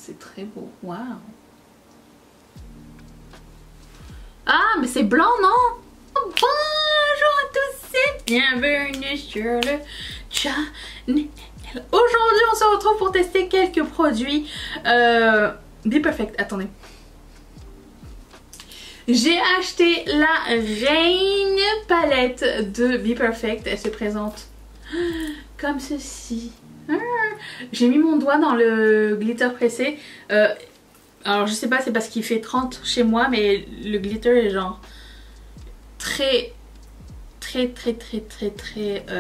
c'est très beau. Waouh. Ah, mais c'est blanc, non? Bonjour à tous et bienvenue sur le channel. Aujourd'hui, on se retrouve pour tester quelques produits. Be Perfect, attendez. J'ai acheté la Reine palette de Be Perfect. Elle se présente comme ceci. J'ai mis mon doigt dans le glitter pressé. Alors je sais pas, c'est parce qu'il fait 30 chez moi, mais le glitter est genre très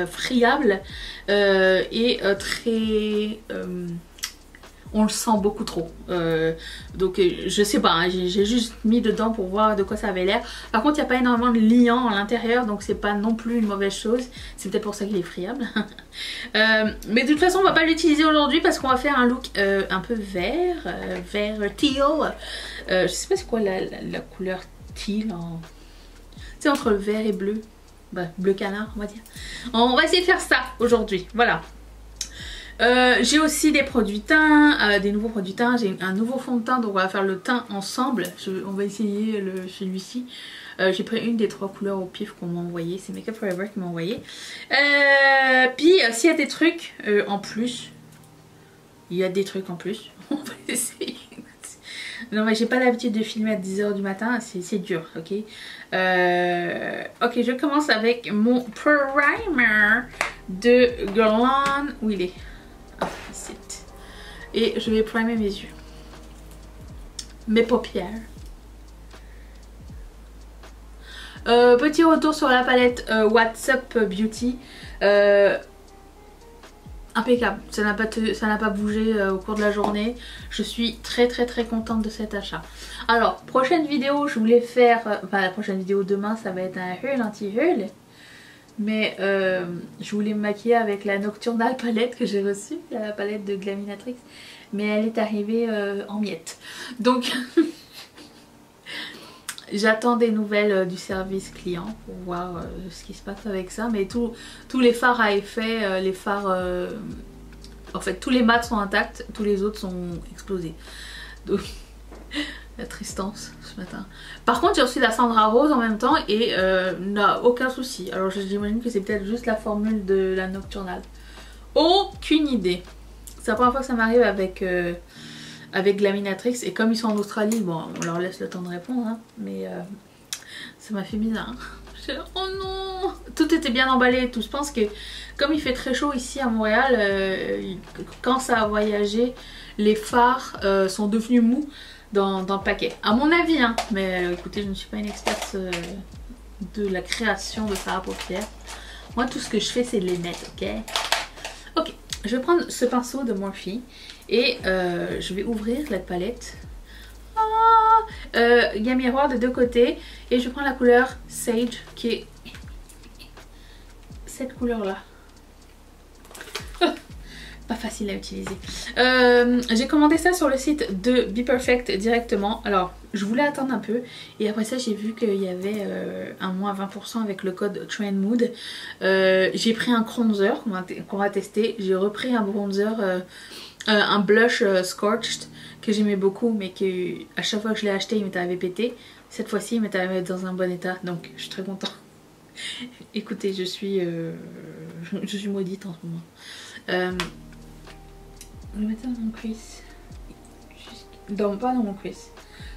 friable et très on le sent beaucoup trop, donc je sais pas, hein, j'ai juste mis dedans pour voir de quoi ça avait l'air. Par contre il n'y a pas énormément de liant à l'intérieur, donc c'est pas non plus une mauvaise chose. C'est peut-être pour ça qu'il est friable. Mais de toute façon on va pas l'utiliser aujourd'hui parce qu'on va faire un look un peu vert, vert teal. Je sais pas c'est quoi la couleur teal en... C'est entre le vert et bleu. Bah, bleu canard on va dire. On va essayer de faire ça aujourd'hui, voilà. J'ai aussi des produits teint, des nouveaux produits teint. J'ai un nouveau fond de teint, donc on va faire le teint ensemble. On va essayer celui-ci. J'ai pris une des 3 couleurs au pif qu'on m'a envoyé. C'est Make Up Forever qui m'a envoyé. Puis s'il y a des trucs en plus, il y a des trucs en plus. On va essayer. Non mais j'ai pas l'habitude de filmer à 10 h du matin, c'est dur, ok. Ok, je commence avec mon primer de Guerlain. Où il est? Ah, ici. Et je vais primer mes yeux. Mes paupières. Petit retour sur la palette What's Up Beauty. Impeccable, ça n'a pas bougé au cours de la journée. Je suis très contente de cet achat. Alors, prochaine vidéo, je voulais faire... Enfin, la prochaine vidéo demain, ça va être un haul anti-haul. Mais je voulais me maquiller avec la Nocturnal palette que j'ai reçue, la palette de Glaminatrix. Mais elle est arrivée en miettes. Donc... J'attends des nouvelles du service client pour voir ce qui se passe avec ça. Mais tous les fards à effet, les fards... en fait, tous les mats sont intacts, tous les autres sont explosés. Donc, la tristance ce matin. Par contre, j'ai reçu la Sandra Rose en même temps et n'a aucun souci. Alors, j'imagine que c'est peut-être juste la formule de la Nocturnal. Aucune idée. C'est la première fois que ça m'arrive avec Glaminatrix, et comme ils sont en Australie, bon on leur laisse le temps de répondre, hein, mais ça m'a fait bizarre. Oh non, tout était bien emballé et tout. Je pense que comme il fait très chaud ici à Montréal, quand ça a voyagé, les fards sont devenus mous dans le paquet. À mon avis, hein, mais écoutez, je ne suis pas une experte de la création de fards à paupières. Moi tout ce que je fais c'est de les mettre, ok. Ok, je vais prendre ce pinceau de Morphe et je vais ouvrir la palette. Il y a un miroir de deux côtés et je prends la couleur Sage qui est cette couleur là. Pas facile à utiliser. J'ai commandé ça sur le site de Be Perfect directement. Alors je voulais attendre un peu et après ça j'ai vu qu'il y avait un moins 20% avec le code TrendMood. J'ai pris un bronzer qu'on va tester. J'ai repris un bronzer, un blush Scorched que j'aimais beaucoup, mais que à chaque fois que je l'ai acheté il m'avait pété. Cette fois-ci il m'avait mis dans un bon état, donc je suis très contente. Écoutez, je suis maudite en ce moment. Je vais mettre dans mon cuisse. Pas dans mon cuisse.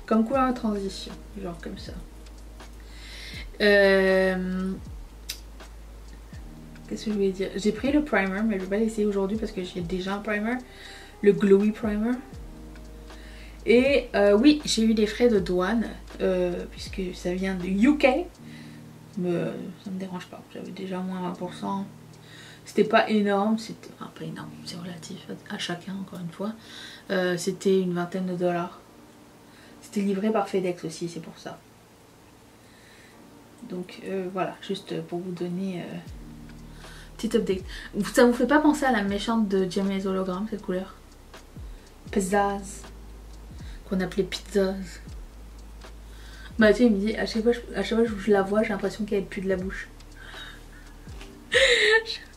Comme couleur de transition. Genre comme ça. Qu'est-ce que je voulais dire? J'ai pris le primer, mais je vais pas l'essayer aujourd'hui parce que j'ai déjà un primer. Le Glowy Primer. Et oui, j'ai eu des frais de douane. Puisque ça vient de UK. Mais ça me dérange pas. J'avais déjà moins 20%. C'était pas énorme, c'était enfin pas énorme, c'est relatif à chacun encore une fois. C'était une vingtaine de dollars. C'était livré par FedEx aussi, c'est pour ça. Donc voilà, juste pour vous donner petite update. Ça vous fait pas penser à la méchante de James Hologram, cette couleur? Pizzazz, qu'on appelait Pizzazz. Mathieu il me dit à chaque fois que je la vois, j'ai l'impression qu'elle pue de la bouche.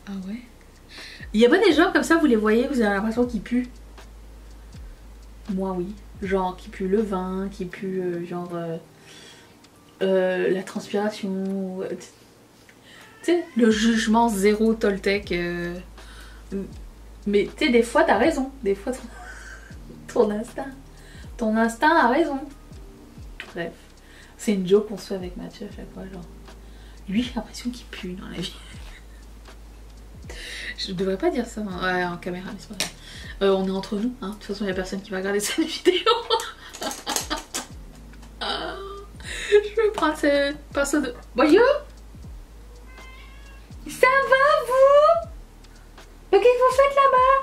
Ah ouais. Il y a pas des gens comme ça, vous les voyez, vous avez l'impression qu'ils puent. Moi oui. Genre qui pue le vin, qui pue la transpiration. Tu sais, le jugement zéro Toltec. Mais tu sais, des fois t'as raison. Des fois ton instinct a raison. Bref. C'est une joke qu'on se fait avec Mathieu à chaque fois. Genre, lui j'ai l'impression qu'il pue dans la vie. Je devrais pas dire ça en caméra, mais c'est pas grave. On est entre nous, hein. De toute façon il y a personne qui va regarder cette vidéo. Je vais prendre ce pinceau de... Voyou, ça va vous? Mais qu'est-ce que vous faites là-bas?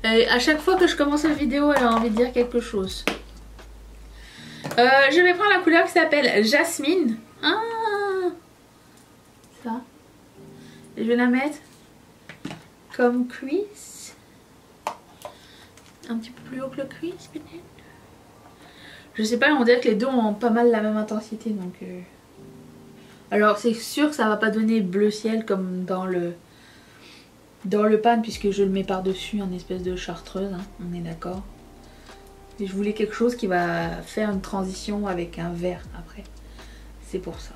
Et à chaque fois que je commence une vidéo, elle a envie de dire quelque chose. Je vais prendre la couleur qui s'appelle Jasmine. Ah, ça. Et je vais la mettre comme crease. Un petit peu plus haut que le crease peut-être. Je sais pas, on dirait que les deux ont pas mal la même intensité donc... Alors c'est sûr que ça va pas donner bleu ciel comme dans le pan puisque je le mets par dessus en espèce de chartreuse, hein, on est d'accord. Et je voulais quelque chose qui va faire une transition avec un vert après. C'est pour ça.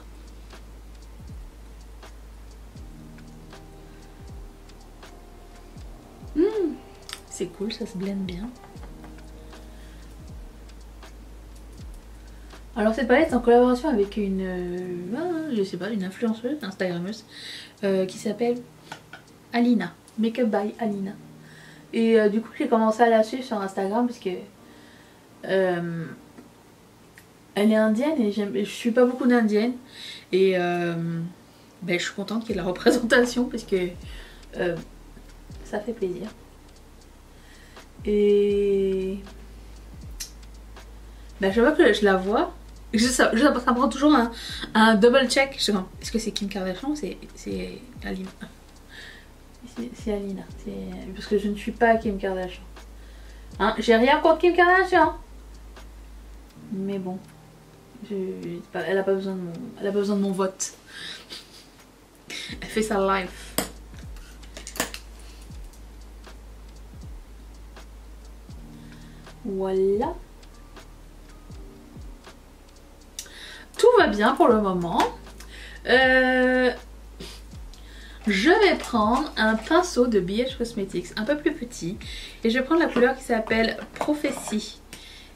C'est cool, ça se blende bien. Alors cette palette est en collaboration avec une, je sais pas, une influenceuse, instagrammeuse, qui s'appelle Alina, Makeup by Alina. Et du coup j'ai commencé à la suivre sur Instagram parce que elle est indienne et je suis pas beaucoup d'indiennes. Et ben, je suis contente qu'il y ait de la représentation parce que ça fait plaisir. Et ben, je vois que je la vois. Ça me prend toujours un double check. Est-ce que c'est Kim Kardashian ou c'est Alina? C'est Alina. Parce que je ne suis pas Kim Kardashian. Hein, j'ai rien contre Kim Kardashian. Mais bon. Elle a pas besoin de mon vote. Elle fait sa life. Voilà. Tout va bien pour le moment. Je vais prendre un pinceau de BH Cosmetics un peu plus petit. Et je vais prendre la couleur qui s'appelle Prophétie.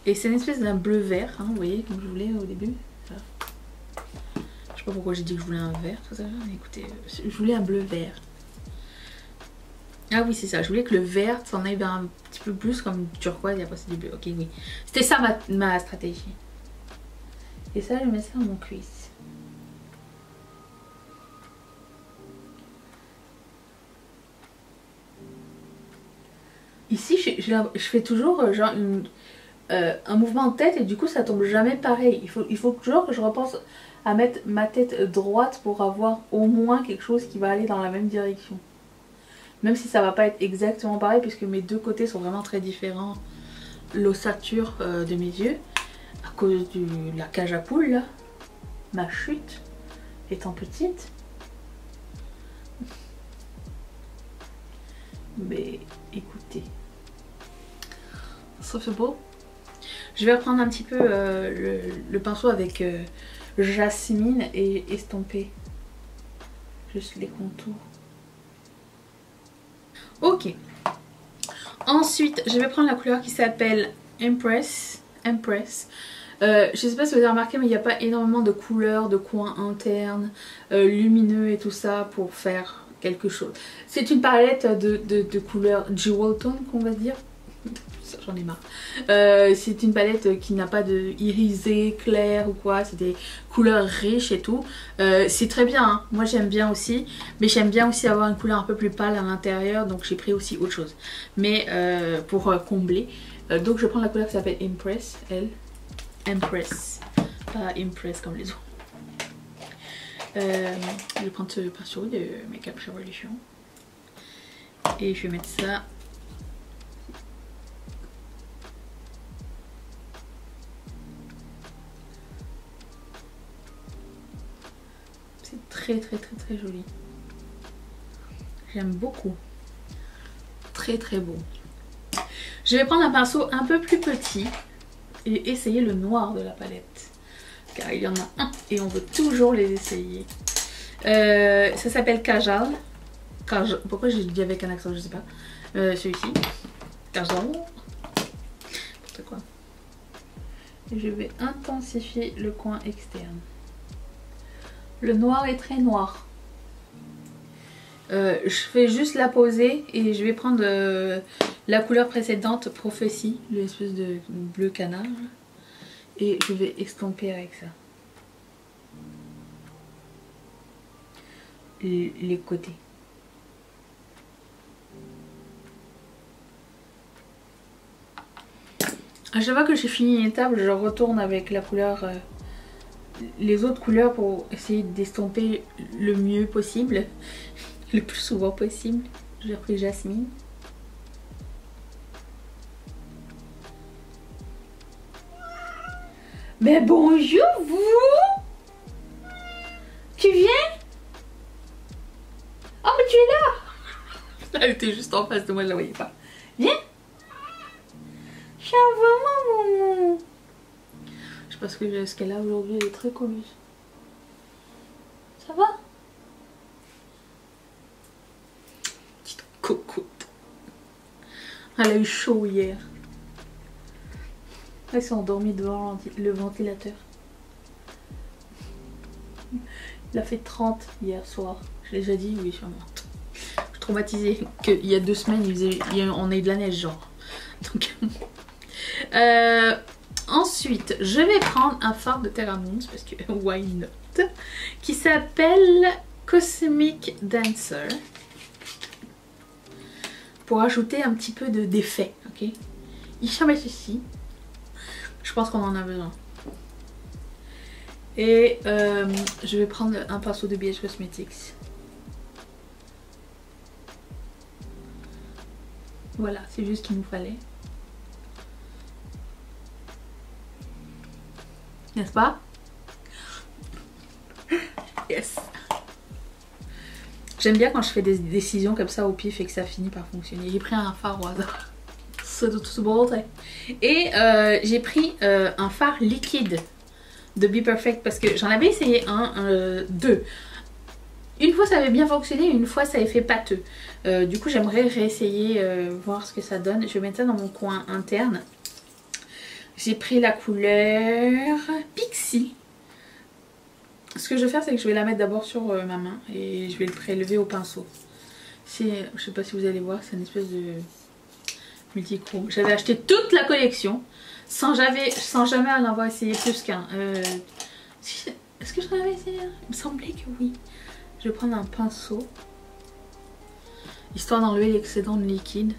Et c'est une espèce d'un bleu vert, hein, vous voyez, comme je voulais au début. Voilà. Je sais pas pourquoi j'ai dit que je voulais un vert, tout ça. Mais écoutez, je voulais un bleu vert. Ah oui, c'est ça, je voulais que le vert s'en aille vers un petit peu plus comme turquoise et après c'est du bleu. Ok, oui. C'était ça ma stratégie. Et ça, je mets ça dans mon cuisse. Ici, je fais toujours genre un mouvement de tête et du coup ça tombe jamais pareil. Il faut toujours que je repense à mettre ma tête droite pour avoir au moins quelque chose qui va aller dans la même direction. Même si ça va pas être exactement pareil puisque mes deux côtés sont vraiment très différents. L'ossature de mes yeux à cause de la cage à poules là. Ma chute étant petite. Mais écoutez, ça fait beau. Je vais reprendre un petit peu le pinceau avec Jasmine et estomper juste les contours. Ok. Ensuite, je vais prendre la couleur qui s'appelle Empress. Je sais pas si vous avez remarqué, mais il n'y a pas énormément de couleurs, de coins internes, lumineux et tout ça pour faire quelque chose. C'est une palette de couleurs jewel tone qu'on va dire. J'en ai marre. C'est une palette qui n'a pas de irisé, clair ou quoi. C'est des couleurs riches et tout. C'est très bien, hein. Moi j'aime bien aussi. Mais j'aime bien aussi avoir une couleur un peu plus pâle à l'intérieur. Donc j'ai pris aussi autre chose. Mais pour combler. Donc je prends la couleur qui s'appelle Empress. Empress. Pas Impress comme les autres. Je vais prendre ce pinceau de Makeup Revolution. Et je vais mettre ça. Très joli. J'aime beaucoup. très très beau. Je vais prendre un pinceau un peu plus petit et essayer le noir de la palette. Car il y en a un et on veut toujours les essayer. Ça s'appelle Kajal. Pourquoi j'ai dit avec un accent, je sais pas. Celui-ci. Kajal. N'importe quoi. Et je vais intensifier le coin externe. Le noir est très noir. Je fais juste la poser et je vais prendre la couleur précédente, Prophétie, l'espèce de bleu canard. Et je vais estomper avec ça. Les côtés. À chaque fois que j'ai fini une étape, je retourne avec la couleur, les autres couleurs pour essayer d'estomper le mieux possible, le plus souvent possible. J'ai repris Jasmine. Mais bonjour vous! Tu viens? Oh mais tu es là! Elle était juste en face de moi, je la voyais pas. Viens! Ça va maman? Je pense que ce qu'elle a aujourd'hui, elle est très commune. Ça va? Petite cocotte. Elle a eu chaud hier. Elle s'est endormie devant le ventilateur. Il a fait 30 hier soir. Je l'ai déjà dit, oui, sûrement. Je suis traumatisée qu'il y a 2 semaines, on a eu de la neige, genre. Donc, ensuite, je vais prendre un fard de Terra Moons, parce que why not, qui s'appelle Cosmic Dancer. Pour ajouter un petit peu d'effet, ok? Il chambre ceci. Je pense qu'on en a besoin. Et je vais prendre un pinceau de BH Cosmetics. Voilà, c'est juste ce qu'il nous fallait. N'est-ce pas? Yes. J'aime bien quand je fais des décisions comme ça au pif et que ça finit par fonctionner. J'ai pris un fard au hasard. C'est de toute beauté. Et j'ai pris un fard liquide de Be Perfect parce que j'en avais essayé deux. Une fois ça avait bien fonctionné, une fois ça avait fait pâteux. Du coup j'aimerais réessayer, voir ce que ça donne. Je vais mettre ça dans mon coin interne. J'ai pris la couleur Pixie. Ce que je vais faire, c'est que je vais la mettre d'abord sur ma main et je vais le prélever au pinceau. Je sais pas si vous allez voir, c'est une espèce de multichrome. J'avais acheté toute la collection sans jamais en avoir essayé plus qu'un. Est-ce que j'en avais essayé un? Il me semblait que oui. Je vais prendre un pinceau histoire d'enlever l'excédent de liquide.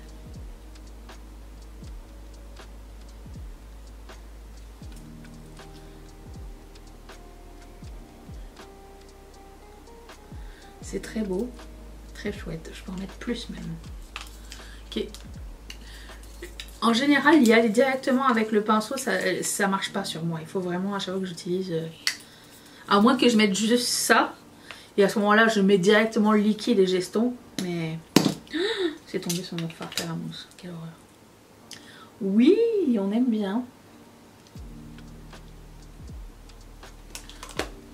C'est très beau, très chouette. Je peux en mettre plus même. Ok. En général, y aller directement avec le pinceau, ça marche pas sur moi. Il faut vraiment à chaque fois que j'utilise, à moins que je mette juste ça. Et à ce moment-là, je mets directement le liquide et j'estompe. Mais c'est tombé sur mon fard Terra Moons. Quelle horreur. Oui, on aime bien.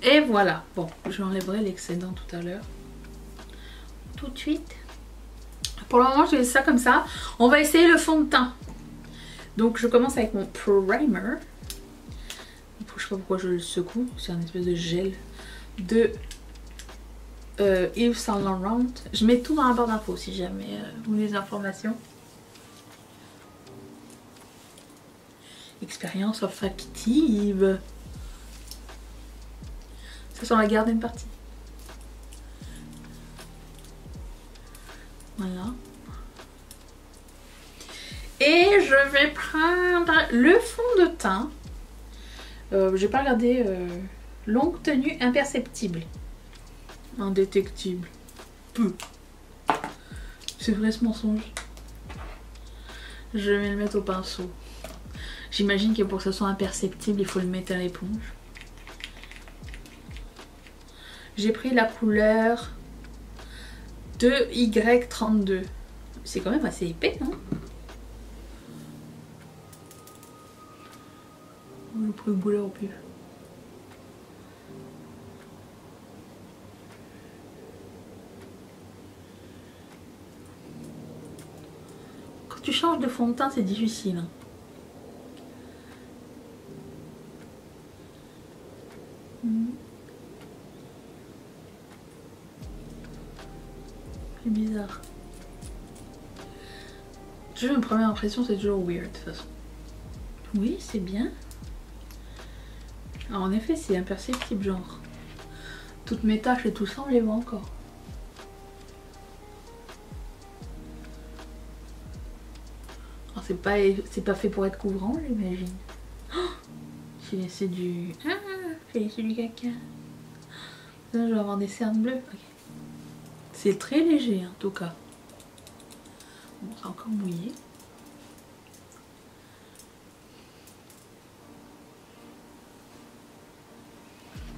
Et voilà. Bon, je enlèverai l'excédent tout à l'heure. Tout de suite. Pour le moment, je laisse ça comme ça. On va essayer le fond de teint. Donc, je commence avec mon primer. Je sais pas pourquoi je le secoue. C'est un espèce de gel de Yves Saint Laurent. Je mets tout dans la barre d'infos si jamais vous voulez des informations. Expérience olfactive. Ça sent la garden party. Voilà. Et je vais prendre le fond de teint. J'ai pas regardé. Longue tenue imperceptible. Indétectible. Peu. C'est vrai ce mensonge. Je vais le mettre au pinceau. J'imagine que pour que ça soit imperceptible, il faut le mettre à l'éponge. J'ai pris la couleur de Y32. C'est quand même assez épais, non? Je prends le boulet en plus. Quand tu changes de fond de teint, c'est difficile. C'est bizarre. Toujours une première impression, c'est toujours weird de toute façon. Oui, c'est bien. Alors, en effet, c'est imperceptible, genre. Toutes mes taches et tout ça, on les voit encore. Alors, c'est pas fait pour être couvrant, j'imagine. Oh, j'ai laissé du... Ah, j'ai laissé du caca. Là, je vais avoir des cernes bleues. Okay. C'est très léger, en tout cas. Bon, c'est encore mouillé.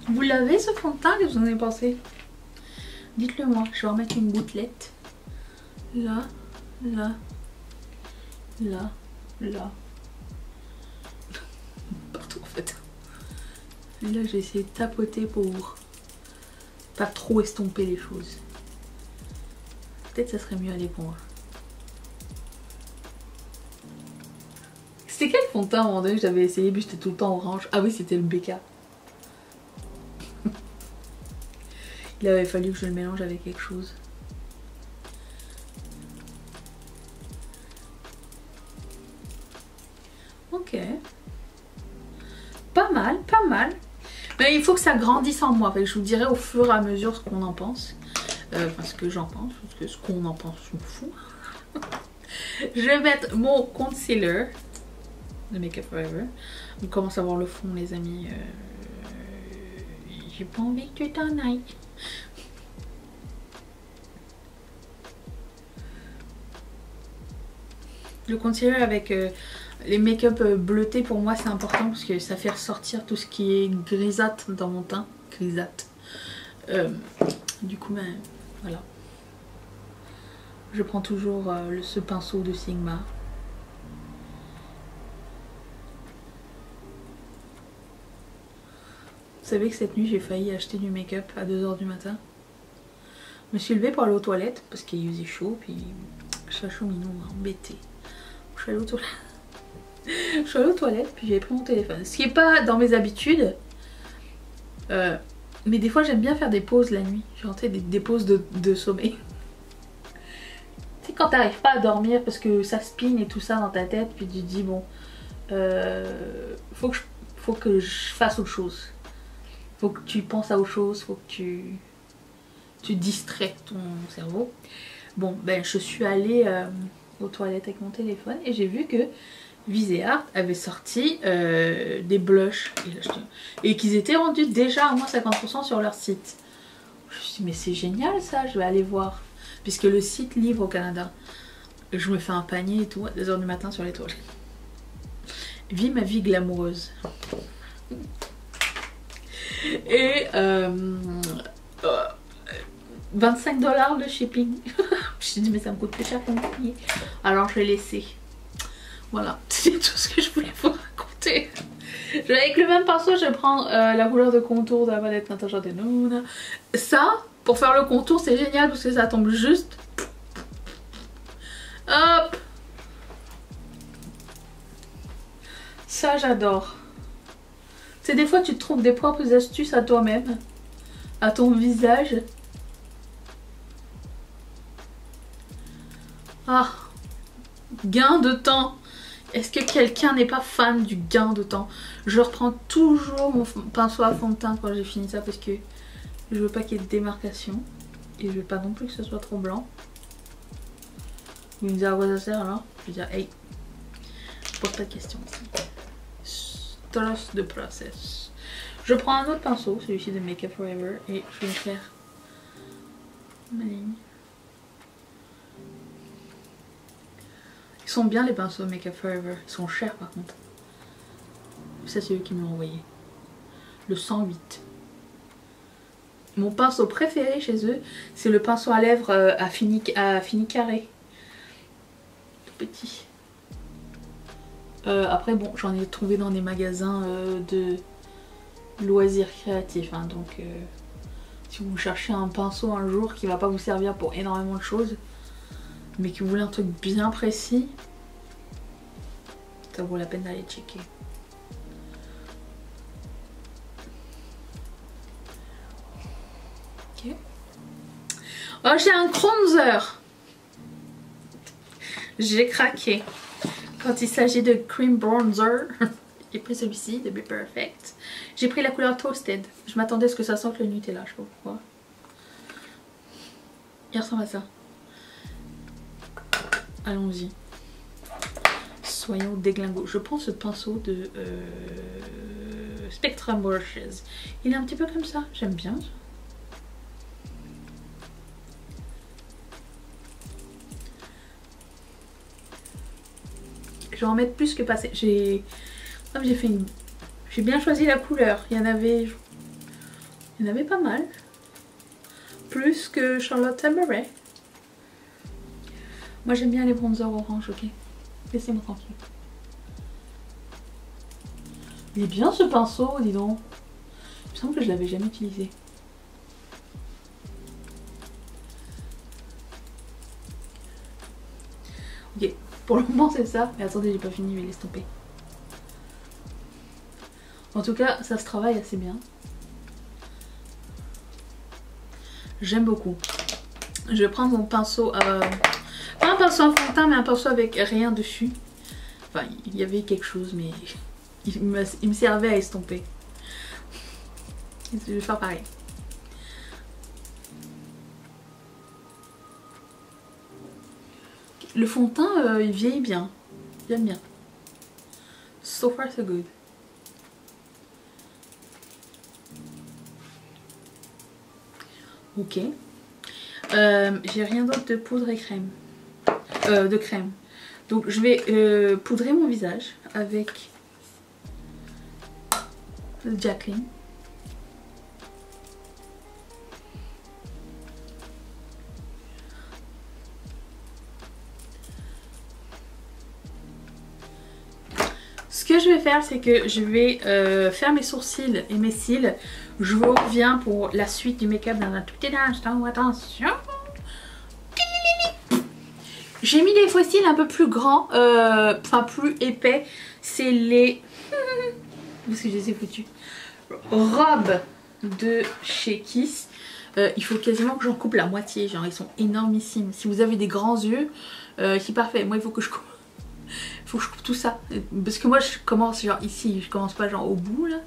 Vous l'avez ce fond de teint? Qu'est-ce que vous en avez pensé? Dites-le moi. Je vais remettre une gouttelette. Là, là, là, là. Partout en fait. Et là, j'ai essayé de tapoter pour pas trop estomper les choses. Peut-être ça serait mieux à l'éponge. C'était quel fond de teint à un moment donné que j'avais essayé, puis j'étais tout le temps orange? Ah oui, c'était le BK. Il avait fallu que je le mélange avec quelque chose. Ok. Pas mal, pas mal. Mais il faut que ça grandisse en moi. Fait que je vous dirai au fur et à mesure ce qu'on en pense. Enfin, ce que j'en pense. Parce que ce qu'on en pense, je m'en fous. Je vais mettre mon concealer de Make Up For Ever. On commence à voir le fond, les amis. J'ai pas envie que tu t'en ailles. Le concealer avec les make-up bleutés, pour moi c'est important parce que ça fait ressortir tout ce qui est grisâtre dans mon teint. Grisâtre. Du coup, ben voilà. Je prends toujours ce pinceau de Sigma. Vous savez que cette nuit j'ai failli acheter du make-up à 2 h du matin. Je me suis levée pour aller aux toilettes parce qu'il faisait chaud, puis Chacho Minou m'a embêté. Je suis allée aux toilettes. Je suis allée aux toilettes, puis j'ai pris mon téléphone. Ce qui n'est pas dans mes habitudes. Mais des fois j'aime bien faire des pauses la nuit. Genre des pauses de sommeil. Tu sais, quand t'arrives pas à dormir parce que ça spinne et tout ça dans ta tête, puis tu te dis bon, faut que je fasse autre chose. Faut que tu penses à autre chose, faut que tu distrais ton cerveau. Bon, ben je suis allée aux toilettes avec mon téléphone et j'ai vu que Viseart avait sorti des blushs et qu'ils étaient rendus déjà à moins 50% sur leur site. Je me suis dit mais c'est génial ça, je vais aller voir. Puisque le site livre au Canada. Je me fais un panier et tout à 2 h du matin sur les toilettes. Vis ma vie glamoureuse. Et 25 $ de shipping. Je me suis dit mais ça me coûte plus cher pour me payer. Alors je l'ai laissé. Voilà, c'est tout ce que je voulais vous raconter. Avec le même pinceau, je vais prendre la couleur de contour de la palette Natasha Denona. Ça, pour faire le contour, c'est génial parce que ça tombe juste. Hop. Ça, j'adore. C'est des fois tu te trouves des propres astuces à toi-même, à ton visage. Ah, gain de temps. Est-ce que quelqu'un n'est pas fan du gain de temps? Je reprends toujours mon pinceau à fond de teint quand j'ai fini ça parce que je veux pas qu'il y ait de démarcation. Et je veux pas non plus que ce soit trop blanc. Vous me dites à quoi ça sert alors? Je vais dire hey, je pose pas de questions. Trust the process. Je prends un autre pinceau, celui-ci de Make Up For Ever, et je vais faire ma ligne. Ils sont bien les pinceaux Make Up For Ever, ils sont chers par contre. Ça c'est eux qui m'ont envoyé. Le 108. Mon pinceau préféré chez eux, c'est le pinceau à lèvres à fini carré. petit. Après bon, j'en ai trouvé dans des magasins de loisirs créatifs, hein, donc si vous cherchez un pinceau un jour qui va pas vous servir pour énormément de choses, mais que vous voulez un truc bien précis, ça vaut la peine d'aller checker. Ok. Oh, j'ai un bronzer. J'ai craqué. Quand il s'agit de cream bronzer, j'ai pris celui-ci de Be Perfect. J'ai pris la couleur Toasted. Je m'attendais à ce que ça sente le Nutella, je sais pas pourquoi. Il ressemble à ça. Allons-y. Soyons déglingos. Je prends ce pinceau de Spectrum Brushes. Il est un petit peu comme ça. J'aime bien. Je vais en mettre plus que passé. J'ai bien choisi la couleur. Il y en avait pas mal. Plus que Charlotte Tilbury. Moi j'aime bien les bronzers orange, ok. Laissez-moi tranquille. Il est bien ce pinceau, dis donc. Il me semble que je l'avais jamais utilisé. Ok, pour le moment c'est ça. Mais attendez, j'ai pas fini, je vais l'estomper. En tout cas, ça se travaille assez bien. J'aime beaucoup. Je vais prendre mon pinceau, pas un pinceau en fond de teint, mais un pinceau avec rien dessus. Enfin, il y avait quelque chose, mais il me servait à estomper. Je vais faire pareil. Le fond de teint, il vieillit bien. J'aime bien. So far so good. Ok. J'ai rien d'autre de poudre et crème. De crème. Donc je vais poudrer mon visage avec le Jacqueline. Ce que je vais faire, c'est que je vais faire mes sourcils et mes cils. Je vous reviens pour la suite du make-up dans un tout petit instant. Attention. J'ai mis des faux cils un peu plus grands, enfin plus épais. C'est les... Parce que je les ai foutus. Robes de chez Kiss. Il faut quasiment que j'en coupe la moitié. Genre ils sont énormissimes. Si vous avez des grands yeux, c'est parfait. Moi il faut que je coupe. Faut que je coupe tout ça. Parce que moi je commence genre ici. Je commence pas genre au bout là.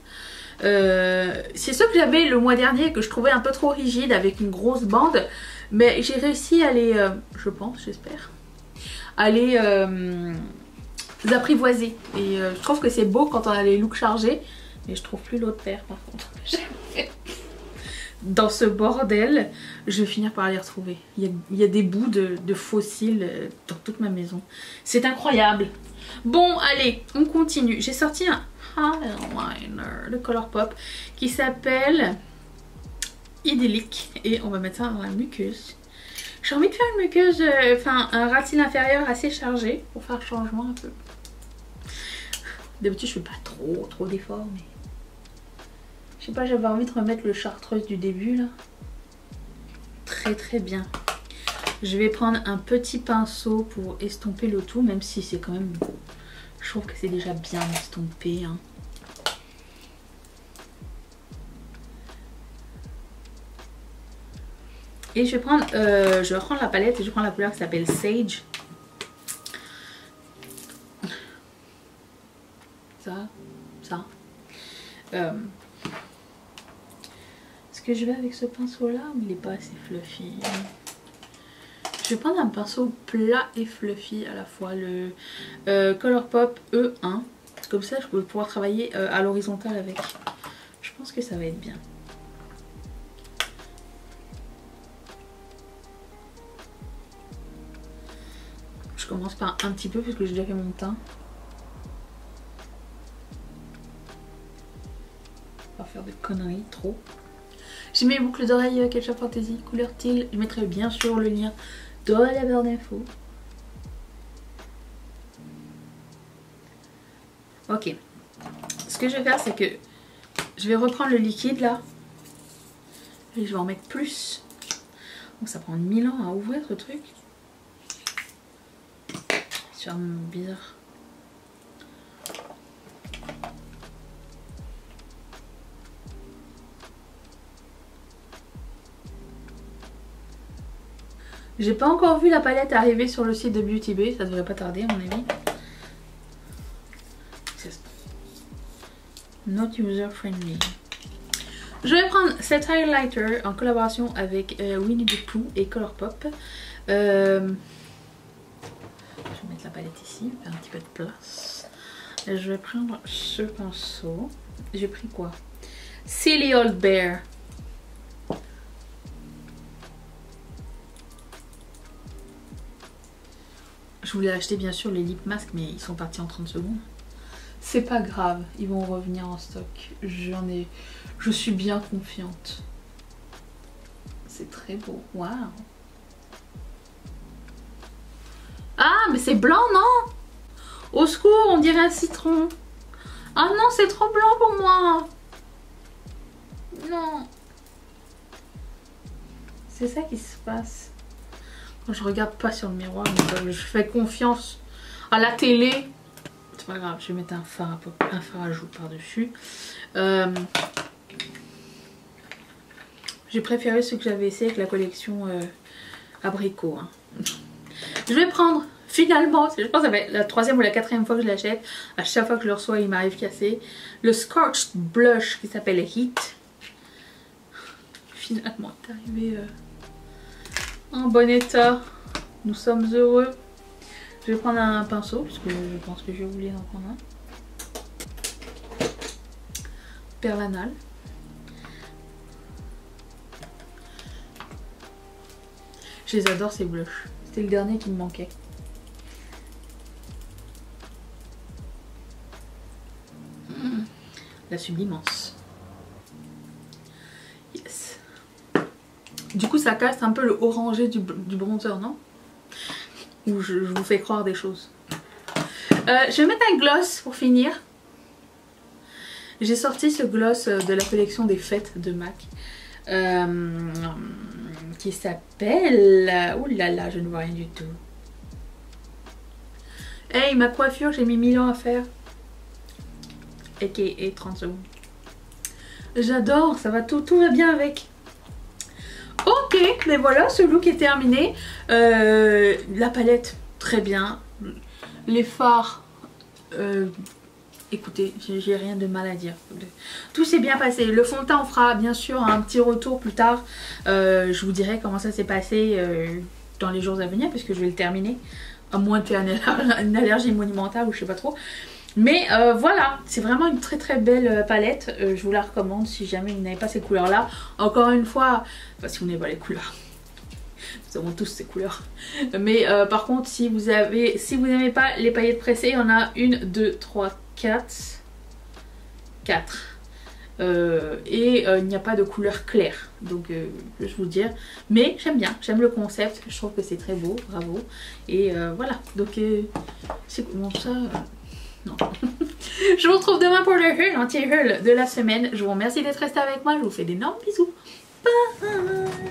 C'est ceux que j'avais le mois dernier que je trouvais un peu trop rigide avec une grosse bande. Mais j'ai réussi à les... je pense, j'espère. À les apprivoiser. Et je trouve que c'est beau quand on a les looks chargés. Mais je trouve plus l'autre paire par contre. Dans ce bordel, je vais finir par les retrouver. Il y a des bouts de fossiles dans toute ma maison. C'est incroyable. Bon, allez, on continue. J'ai sorti un eyeliner de Colourpop qui s'appelle Idyllic. Et on va mettre ça dans la muqueuse. J'ai envie de faire une muqueuse, enfin un ras de cils inférieur assez chargé pour faire changement un peu. D'habitude je fais pas trop d'efforts, mais je sais pas, j'avais envie de remettre le chartreuse du début là. Très bien. Je vais prendre un petit pinceau pour estomper le tout, même si c'est quand même... Je trouve que c'est déjà bien estompé, hein. Et je vais prendre la palette et je prends la couleur qui s'appelle Sage. Ça. Est-ce que je vais avec ce pinceau là, mais il n'est pas assez fluffy. Je vais prendre un pinceau plat et fluffy à la fois, le Colourpop E1. Comme ça je peux pouvoir travailler à l'horizontale avec. Je pense que ça va être bien. Je commence par un petit peu parce que j'ai déjà fait mon teint. Pas faire de conneries trop. J'ai mes boucles d'oreilles Ketchup Fantasy couleur teal. Je mettrai bien sûr le lien dans la barre d'infos. Ok. Ce que je vais faire, c'est que je vais reprendre le liquide là. Et je vais en mettre plus. Donc ça prend 1000 ans à ouvrir ce truc. C'est vraiment bizarre. J'ai pas encore vu la palette arriver sur le site de Beauty Bay, ça devrait pas tarder à mon avis. Not user friendly. Je vais prendre cet highlighter en collaboration avec Winnie the Pooh et Colourpop. Je vais mettre la palette ici, faire un petit peu de place. Et je vais prendre ce pinceau. J'ai pris quoi? Silly Old Bear. Je voulais acheter bien sûr les lip masks, mais ils sont partis en 30 secondes. C'est pas grave, ils vont revenir en stock. Je suis bien confiante. C'est très beau. Waouh. Ah, mais c'est blanc, non? Au secours, on dirait un citron. Ah non, c'est trop blanc pour moi. Non. C'est ça qui se passe. Quand je regarde pas sur le miroir, je fais confiance à la télé. C'est pas grave, je vais mettre un fard à joues par-dessus. J'ai préféré ce que j'avais essayé avec la collection abricot. Hein. Je vais prendre finalement, je pense que ça va être la 3e ou la 4e fois que je l'achète. À chaque fois que je le reçois, il m'arrive cassé. Le Scorched Blush qui s'appelle Heat. Finalement, c'est arrivé en bon état. Nous sommes heureux. Je vais prendre un pinceau parce que je pense que j'ai oublié d'en prendre un. Perle anale. Je les adore ces blushs. C'était le dernier qui me manquait. La sublimance. Yes. Du coup ça casse un peu le orangé du bronzer, non? Ou je vous fais croire des choses. Je vais mettre un gloss pour finir. J'ai sorti ce gloss de la collection des fêtes de MAC. Qui s'appelle... Ouh là là, je ne vois rien du tout. Hey, ma coiffure, j'ai mis 1000 ans à faire. Et 30 secondes. J'adore, ça va, tout va bien avec. Ok, mais voilà, ce look est terminé. La palette, très bien. Les fards, écoutez, j'ai rien de mal à dire. Tout s'est bien passé. Le fond de teint, on fera bien sûr un petit retour plus tard. Je vous dirai comment ça s'est passé dans les jours à venir, puisque je vais le terminer. À moins que tu aies une allergie monumentale ou je sais pas trop. Mais voilà, c'est vraiment une très très belle palette. Je vous la recommande si jamais vous n'avez pas ces couleurs là. Encore une fois, enfin si vous n'avez pas les couleurs, nous avons tous ces couleurs. Mais par contre si vous n'aimez pas les paillettes pressées, il y en a 1, 2, 3, 4. Et il n'y a pas de couleur claire. Donc je vais vous dire. Mais j'aime bien, j'aime le concept. Je trouve que c'est très beau, bravo. Et voilà, donc c'est comment ça non. Je vous retrouve demain pour le haul, l'anti-haul de la semaine. Je vous remercie d'être resté avec moi. Je vous fais d'énormes bisous. Bye.